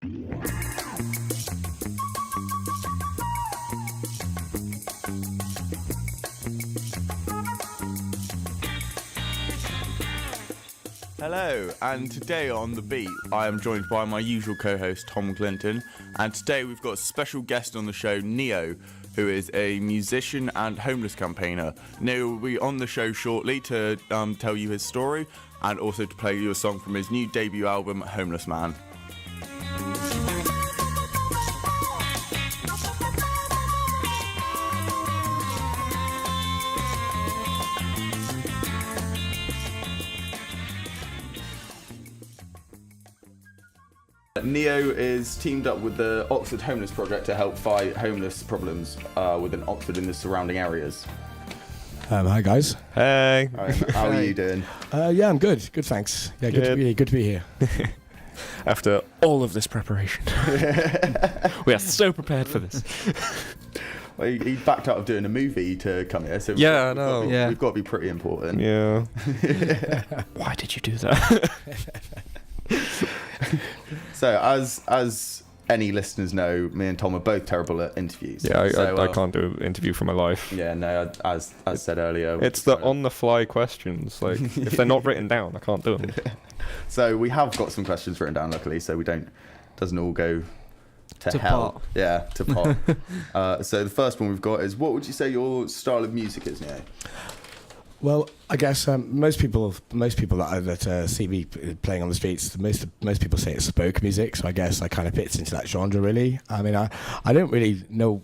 Hello, and today on The Beat, I am joined by my usual co-host, Tom Clinton, and today we've got a special guest on the show, Neo, who is a musician and homeless campaigner. Neo will be on the show shortly to tell you his story, and also to play you a song from his new debut album, Homeless Man. Neo is teamed up with the Oxford Homeless Project to help fight homeless problems within Oxford and the surrounding areas. Hi guys. Hey. How are you doing? Yeah, I'm good. Good, thanks. Yeah, good to be here. After all of this preparation, we are so prepared for this. Well, he backed out of doing a movie to come here, so Yeah, I know. we've got to be pretty important. Yeah. Why did you do that? So, as any listeners know, me and Tom are both terrible at interviews. Yeah, so, I can't do an interview for my life. Yeah, no, as said earlier. It's the on-the-fly questions. Like, if they're not written down, I can't do them. So we have got some questions written down, luckily, so doesn't all go to hell. pot. Yeah, to pot. So the first one we've got is, what would you say your style of music is, Neo? Well, I guess most people that see me playing on the streets, most people say it's spoken music. So I guess I kind of fits into that genre, really. I mean, I don't really know.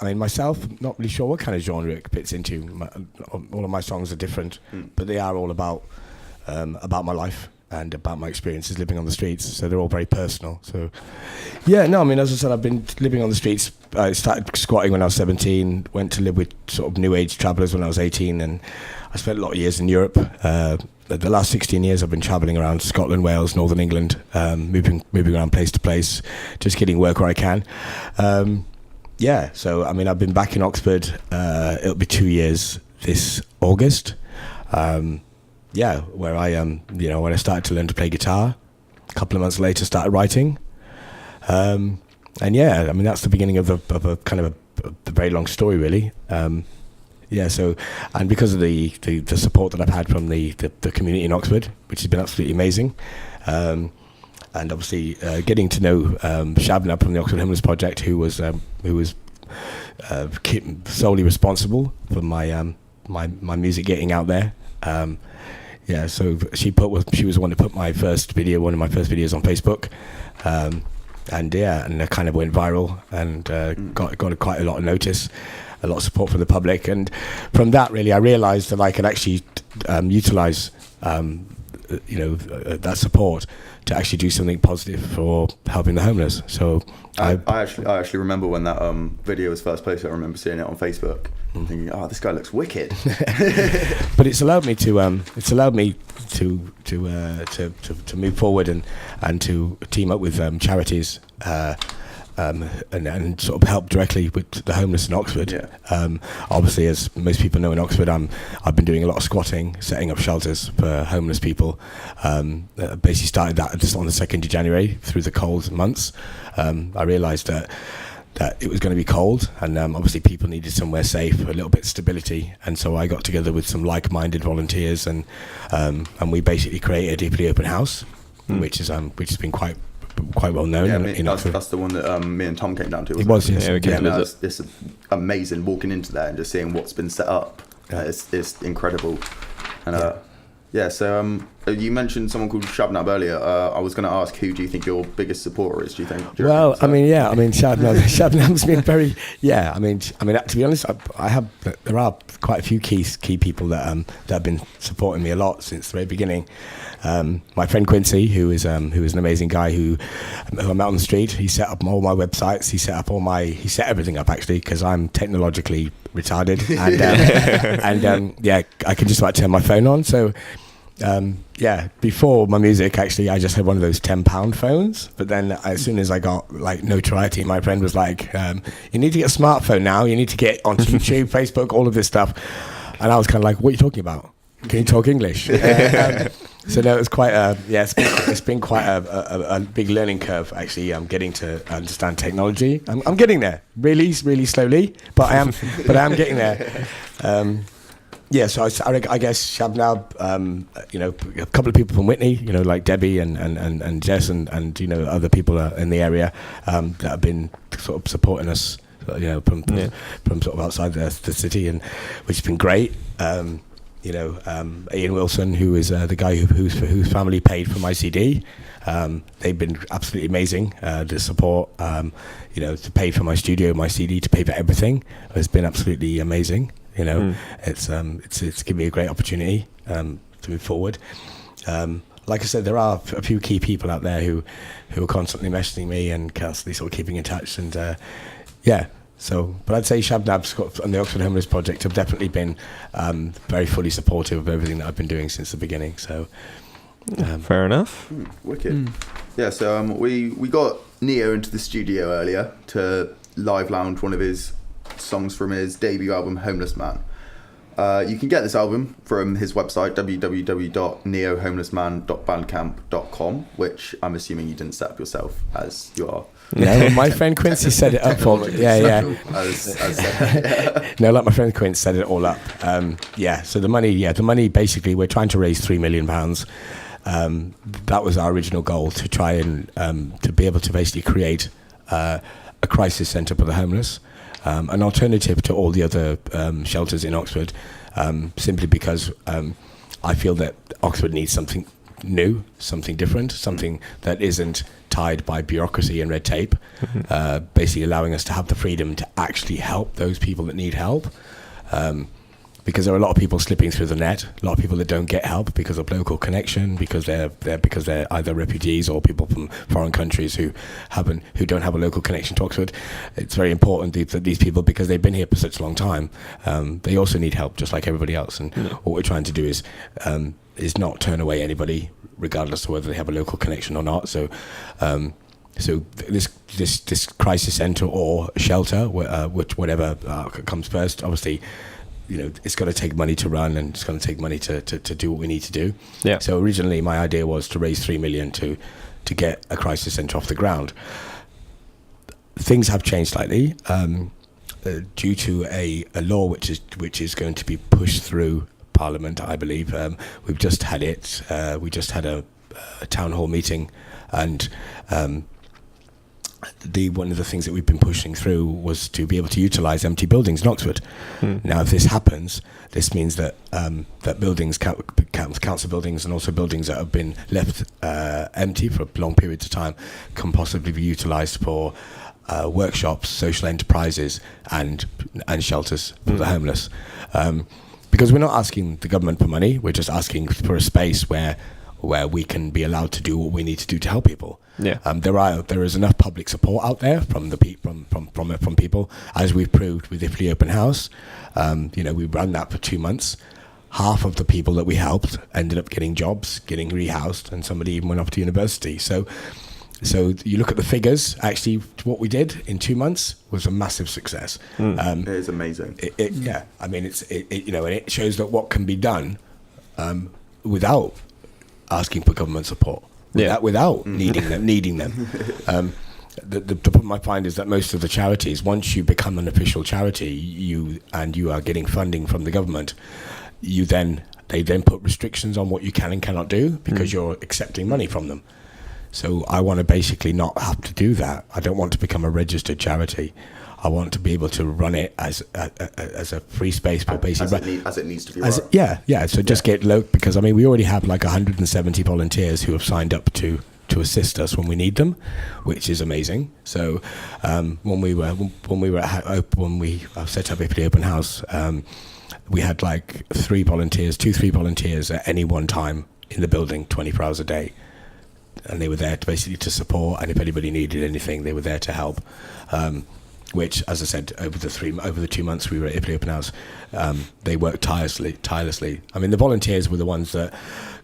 I mean, myself, not really sure what kind of genre it fits into. All of my songs are different, but they are all about my life and about my experiences living on the streets. So they're all very personal. So, yeah, no, I mean, as I said, I've been living on the streets. I started squatting when I was 17, went to live with sort of new age travellers when I was 18, and I spent a lot of years in Europe. The last 16 years I've been travelling around Scotland, Wales, Northern England, moving around place to place, just getting work where I can. Yeah, so I mean, I've been back in Oxford. It'll be 2 years this August. Yeah, where I when I started to learn to play guitar. A couple of months later, started writing. And yeah, I mean, that's the beginning of a kind of a very long story, really. Yeah, so, and because of the support that I've had from the community in Oxford, which has been absolutely amazing, and obviously getting to know Shabnab from the Oxford Homeless Project, who was solely responsible for my my music getting out there. Yeah, so she was the one to put one of my first videos on Facebook. And yeah, and it kind of went viral and got quite a lot of notice, a lot of support from the public, and from that really I realised that I could actually utilise that support to actually do something positive for helping the homeless. So I actually remember when that video was first posted. I remember seeing it on Facebook and thinking, "Oh, this guy looks wicked." But it's allowed me to move forward and to team up with charities and sort of help directly with the homeless in Oxford. Yeah. Obviously, as most people know in Oxford, I've been doing a lot of squatting, setting up shelters for homeless people. Basically started that just on the 2nd of January through the cold months. I realised that it was going to be cold, and obviously people needed somewhere safe, a little bit of stability, and so I got together with some like-minded volunteers, and we basically created a deeply open house, which has been quite well known. Yeah, that's the one that me and Tom came down to. It was, yes. Yeah, it's amazing walking into there and just seeing what's been set up. Yeah. It's incredible. And yeah, so you mentioned someone called Shabnab earlier. I was going to ask, who do you think your biggest supporter is? Do you think? Well, I mean, Shabnab's been very. Yeah, I mean, to be honest, there are quite a few key people that have been supporting me a lot since the very beginning. My friend Quincy, who is an amazing guy who I met on the street. He set up all my websites. He set everything up actually, because I'm technologically retarded, and yeah, I can just about turn my phone on. So yeah, before my music, actually, I just had one of those £10 phones. But then as soon as I got like notoriety, my friend was like, "You need to get a smartphone now. You need to get onto YouTube, Facebook, all of this stuff." And I was kind of like, "What are you talking about?" Can you talk English? So no, it's quite it's been quite a big learning curve actually. I'm getting to understand technology. I'm getting there, really slowly, but I am getting there. So I guess Shabnab, a couple of people from Whitney, like Debbie and Jess and other people in the area that have been sort of supporting us, from sort of outside the city, and which has been great. Ian Wilson, who is the guy whose family paid for my CD. They've been absolutely amazing. The support, to pay for my studio, my CD, to pay for everything has been absolutely amazing. It's given me a great opportunity to move forward. Like I said, there are a few key people out there who are constantly messaging me and constantly sort of keeping in touch. And but I'd say Shabnab and the Oxford Homeless Project have definitely been very fully supportive of everything that I've been doing since the beginning. So fair enough. Wicked. Yeah. So we got Neo into the studio earlier to live lounge one of his songs from his debut album, Homeless Man. You can get this album from his website, www.neohomelessman.bandcamp.com, which I'm assuming you didn't set up yourself, as you are. No, my friend Quincy set it up for me. Yeah. No, like my friend Quincy set it all up. So the money basically, we're trying to raise £3 million. That was our original goal, to try and to be able to basically create a crisis centre for the homeless. An alternative to all the other shelters in Oxford, simply because I feel that Oxford needs something new, something different, something that isn't tied by bureaucracy and red tape, basically allowing us to have the freedom to actually help those people that need help. Because there are a lot of people slipping through the net, a lot of people that don't get help because of local connection, because they're either refugees or people from foreign countries who don't have a local connection to Oxford. It's very important that these people, because they've been here for such a long time, they also need help just like everybody else. And what we're trying to do is not turn away anybody, regardless of whether they have a local connection or not. So this crisis centre or shelter, whatever comes first, obviously. It's going to take money to run, and it's going to take money to do what we need to do. Yeah. So originally my idea was to raise $3 million to get a crisis centre off the ground. Things have changed slightly due to a law which is going to be pushed through Parliament, I believe. We've just had it. We just had a town hall meeting, and one of the things that we've been pushing through was to be able to utilise empty buildings in Oxford. Now, if this happens, this means that that buildings, council buildings, and also buildings that have been left empty for long periods of time, can possibly be utilised for workshops, social enterprises, and shelters for the homeless. Because we're not asking the government for money; we're just asking for a space where we can be allowed to do what we need to do to help people. Yeah. There is enough public support out there from people, as we've proved with Iffley Open House. We ran that for 2 months. Half of the people that we helped ended up getting jobs, getting rehoused, and somebody even went off to university. So you look at the figures. Actually, what we did in 2 months was a massive success. It is amazing. Yeah. I mean, and it shows that what can be done without asking for government support, without needing them. The problem I find is that most of the charities, once you become an official charity, you are getting funding from the government, they then put restrictions on what you can and cannot do because you're accepting money from them. So I want to basically not have to do that. I don't want to become a registered charity. I want to be able to run it as a free space, but basically as it needs to be run. So just get low, because I mean we already have like 170 volunteers who have signed up to assist us when we need them, which is amazing. So when we set up Iffley Open House, we had like 3 volunteers at any one time in the building, 24 hours a day, and they were there to support, and if anybody needed anything, they were there to help. Which, as I said, over the 2 months we were at Iffley Open House, they worked tirelessly. I mean, the volunteers were the ones that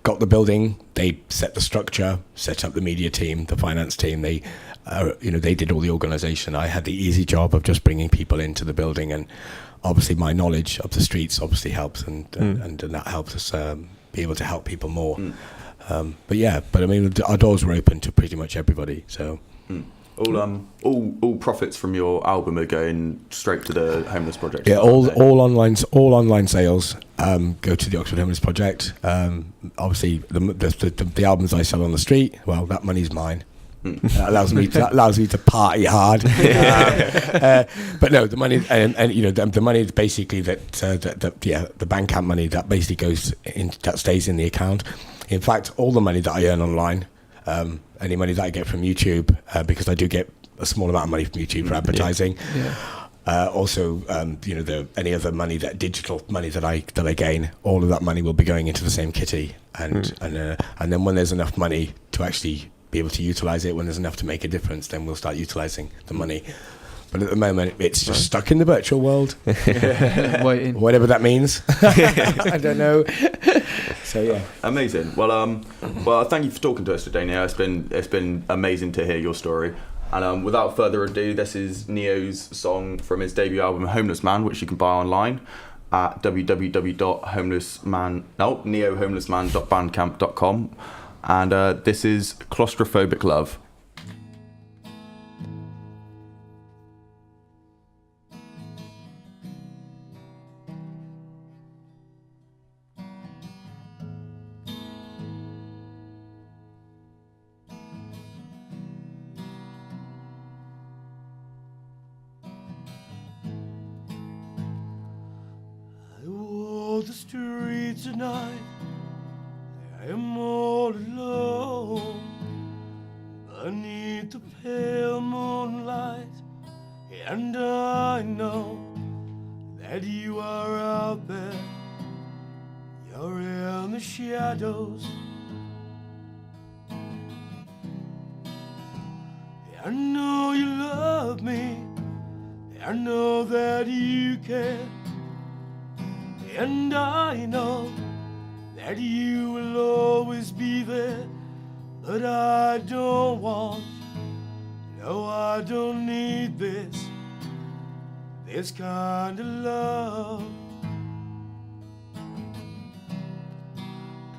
got the building. They set the structure, set up the media team, the finance team. They they did all the organisation. I had the easy job of just bringing people into the building, and obviously my knowledge of the streets obviously helps, and that helps us be able to help people more. But I mean, our doors were open to pretty much everybody. So. All profits from your album are going straight to the Homeless Project. Yeah, all online sales go to the Oxford Homeless Project. Obviously, the albums I sell on the street, well, that money's mine. That allows me to party hard. But no, the money and the money is basically the Bandcamp money that basically that stays in the account. In fact, all the money that I earn online. Any money that I get from YouTube, because I do get a small amount of money from YouTube for advertising. Also, any other money, that digital money that I gain, all of that money will be going into the same kitty, and then when there's enough money to actually be able to utilize it, when there's enough to make a difference, then we'll start utilizing the money. But at the moment, it's just stuck in the virtual world, waiting, whatever that means. I don't know. So yeah, amazing. Well, thank you for talking to us today, Neo. It's been amazing to hear your story. And without further ado, this is Neo's song from his debut album, Homeless Man, which you can buy online at neohomelessman.bandcamp.com. And this is Claustrophobic Love. The streets at night, I am all alone beneath the pale moonlight, and I know that you are out there. You're in the shadows. I know you love me. I know that you care. And I know that you will always be there, but I don't want, no, I don't need this kind of love.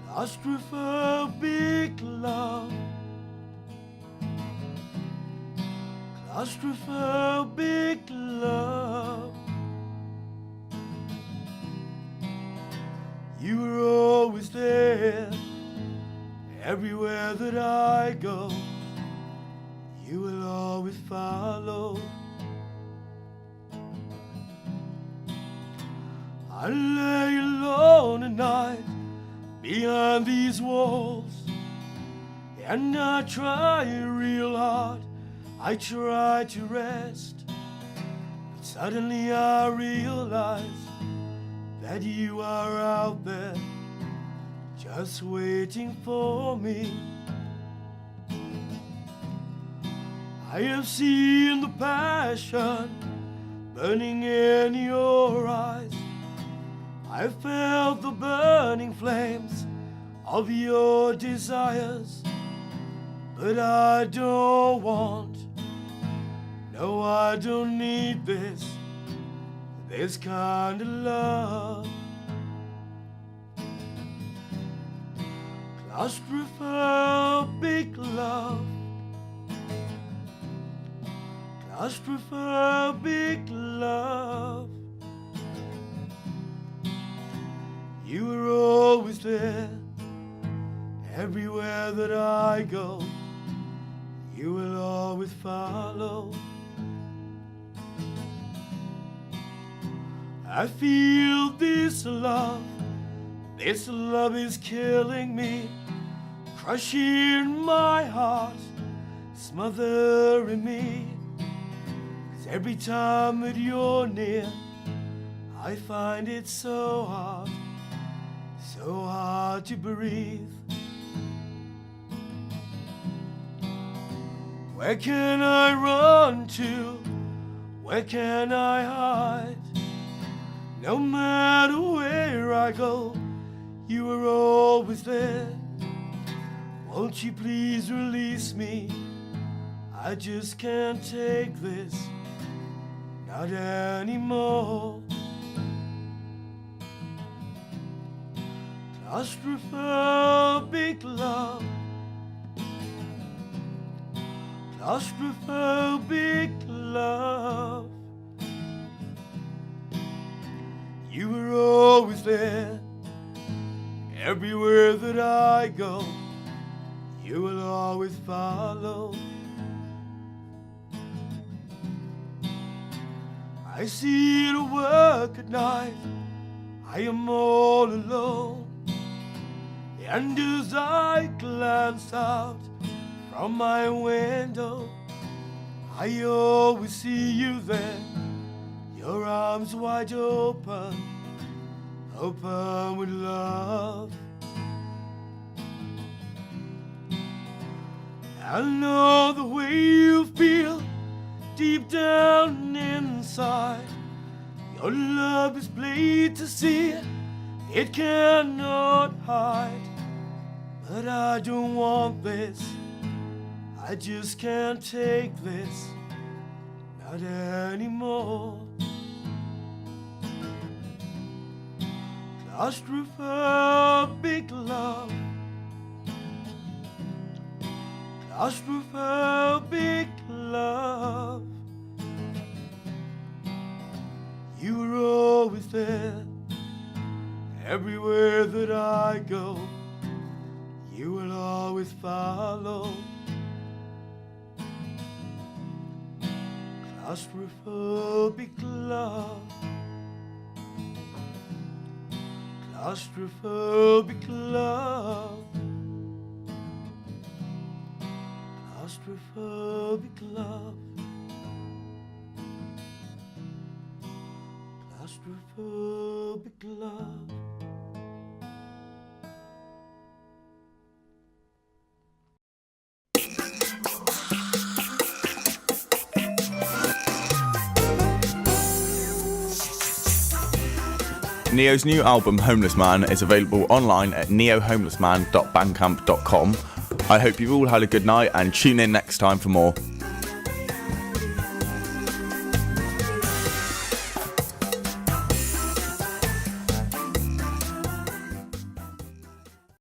Claustrophobic love. Claustrophobic love. You were always there, everywhere that I go. You will always follow. I lay alone at night behind these walls, and I try real hard. I try to rest, but suddenly I realize that you are out there just waiting for me. I have seen the passion burning in your eyes. I felt the burning flames of your desires, but I don't want, no, I don't need this kind of love. Claustrophobic love. Claustrophobic love. You were always there, everywhere that I go. You will always follow. I feel this love is killing me, crushing my heart, smothering me. 'Cause every time that you're near, I find it so hard to breathe. Where can I run to? Where can I hide? No matter where I go, you are always there. Won't you please release me? I just can't take this, not anymore. Claustrophobic love, claustrophobic love. You were always there, everywhere that I go, you will always follow. I see you work at night, I am all alone. And as I glance out from my window, I always see you there, your arms wide open, open with love. I know the way you feel deep down inside. Your love is plain to see, it cannot hide. But I don't want this, I just can't take this, not anymore. Claustrophobic love, claustrophobic love. You were always there, everywhere that I go, you will always follow. Claustrophobic love, claustrophobic love, claustrophobic love, claustrophobic love. Neo's new album, Homeless Man, is available online at neohomelessman.bandcamp.com. I hope you've all had a good night and tune in next time for more.